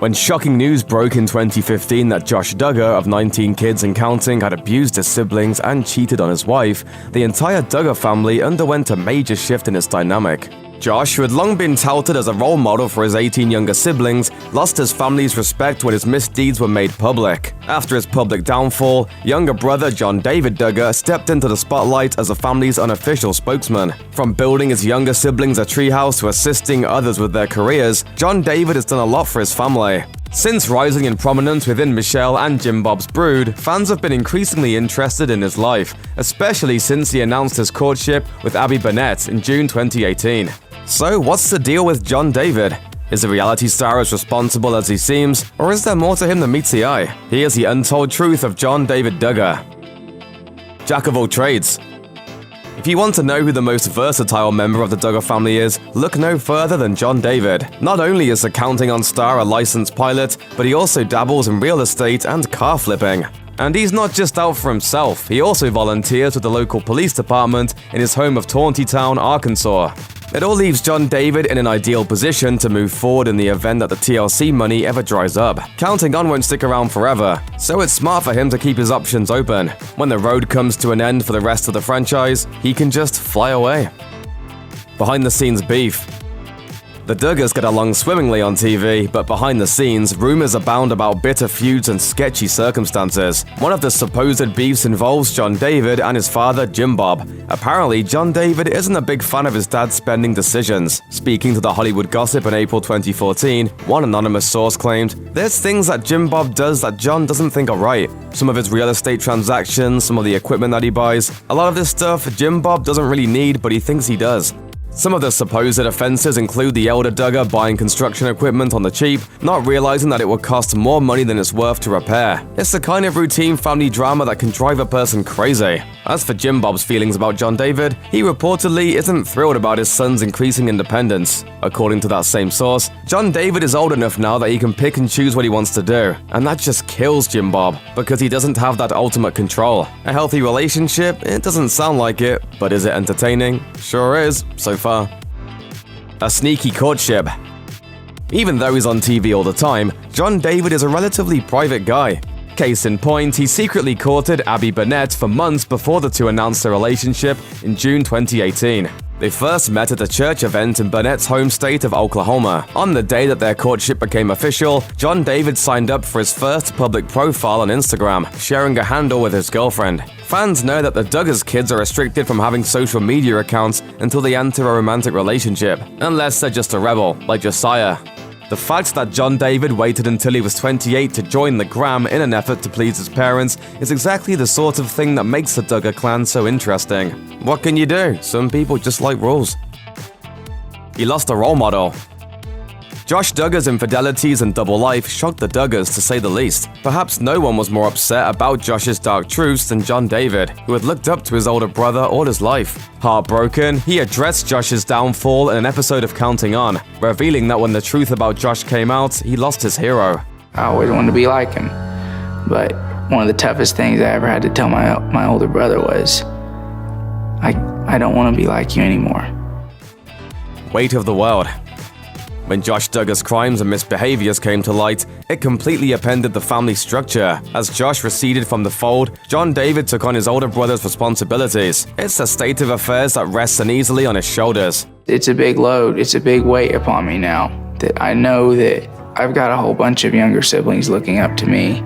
When shocking news broke in 2015 that Josh Duggar, of 19 kids and counting, had abused his siblings and cheated on his wife, the entire Duggar family underwent a major shift in its dynamic. Josh, who had long been touted as a role model for his 18 younger siblings, lost his family's respect when his misdeeds were made public. After his public downfall, younger brother John David Duggar stepped into the spotlight as the family's unofficial spokesman. From building his younger siblings a treehouse to assisting others with their careers, John David has done a lot for his family. Since rising in prominence within Michelle and Jim Bob's brood, fans have been increasingly interested in his life, especially since he announced his courtship with Abby Burnett in June 2018. So, what's the deal with John David? Is the reality star as responsible as he seems, or is there more to him than meets the eye? Here's the untold truth of John David Duggar. Jack of all trades. If you want to know who the most versatile member of the Duggar family is, look no further than John David. Not only is the Counting On star a licensed pilot, but he also dabbles in real estate and car flipping. And he's not just out for himself, he also volunteers with the local police department in his home of Tauntytown, Arkansas. It all leaves John David in an ideal position to move forward in the event that the TLC money ever dries up. Counting On won't stick around forever, so it's smart for him to keep his options open. When the road comes to an end for the rest of the franchise, he can just fly away. Behind the scenes beef. The Duggars get along swimmingly on TV, but behind the scenes, rumors abound about bitter feuds and sketchy circumstances. One of the supposed beefs involves John David and his father, Jim Bob. Apparently, John David isn't a big fan of his dad's spending decisions. Speaking to The Hollywood Gossip in April 2014, one anonymous source claimed, "There's things that Jim Bob does that John doesn't think are right. Some of his real estate transactions, some of the equipment that he buys. A lot of this stuff Jim Bob doesn't really need, but he thinks he does." Some of the supposed offenses include the elder Duggar buying construction equipment on the cheap, not realizing that it would cost more money than it's worth to repair. It's the kind of routine family drama that can drive a person crazy. As for Jim Bob's feelings about John David, he reportedly isn't thrilled about his son's increasing independence. According to that same source, John David is old enough now that he can pick and choose what he wants to do, and that just kills Jim Bob, because he doesn't have that ultimate control. A healthy relationship? It doesn't sound like it, but is it entertaining? Sure is, so far. A sneaky courtship. Even though he's on TV all the time, John David is a relatively private guy. Case in point, he secretly courted Abby Burnett for months before the two announced their relationship in June 2018. They first met at a church event in Burnett's home state of Oklahoma. On the day that their courtship became official, John David signed up for his first public profile on Instagram, sharing a handle with his girlfriend. Fans know that the Duggars kids are restricted from having social media accounts until they enter a romantic relationship, unless they're just a rebel, like Josiah. The fact that John David waited until he was 28 to join the Gram in an effort to please his parents is exactly the sort of thing that makes the Duggar clan so interesting. What can you do? Some people just like rules. He lost a role model. Josh Duggar's infidelities and double life shocked the Duggars, to say the least. Perhaps no one was more upset about Josh's dark truths than John David, who had looked up to his older brother all his life. Heartbroken, he addressed Josh's downfall in an episode of Counting On, revealing that when the truth about Josh came out, he lost his hero. I always wanted to be like him, but one of the toughest things I ever had to tell my older brother was, I don't want to be like you anymore. Weight of the world. When Josh Duggar's crimes and misbehaviors came to light, it completely upended the family structure. As Josh receded from the fold, John David took on his older brother's responsibilities. It's a state of affairs that rests uneasily on his shoulders. It's a big load, it's a big weight upon me now, that I know that I've got a whole bunch of younger siblings looking up to me,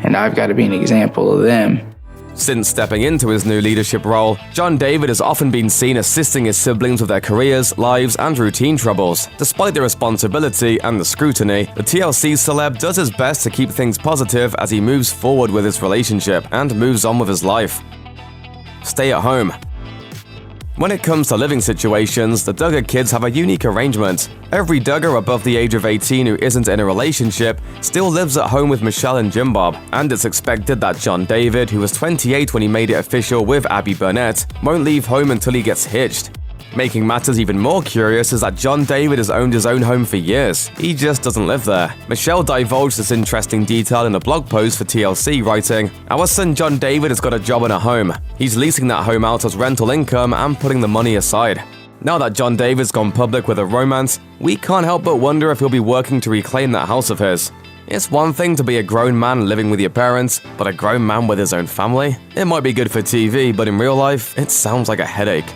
and I've got to be an example of them. Since stepping into his new leadership role, John David has often been seen assisting his siblings with their careers, lives, and routine troubles. Despite the responsibility and the scrutiny, the TLC celeb does his best to keep things positive as he moves forward with his relationship and moves on with his life. Stay at home. When it comes to living situations, the Duggar kids have a unique arrangement. Every Duggar above the age of 18 who isn't in a relationship still lives at home with Michelle and Jim Bob, and it's expected that John David, who was 28 when he made it official with Abby Burnett, won't leave home until he gets hitched. Making matters even more curious is that John David has owned his own home for years. He just doesn't live there. Michelle divulged this interesting detail in a blog post for TLC, writing, "Our son John David has got a job and a home. He's leasing that home out as rental income and putting the money aside." Now that John David's gone public with a romance, we can't help but wonder if he'll be working to reclaim that house of his. It's one thing to be a grown man living with your parents, but a grown man with his own family? It might be good for TV, but in real life, it sounds like a headache.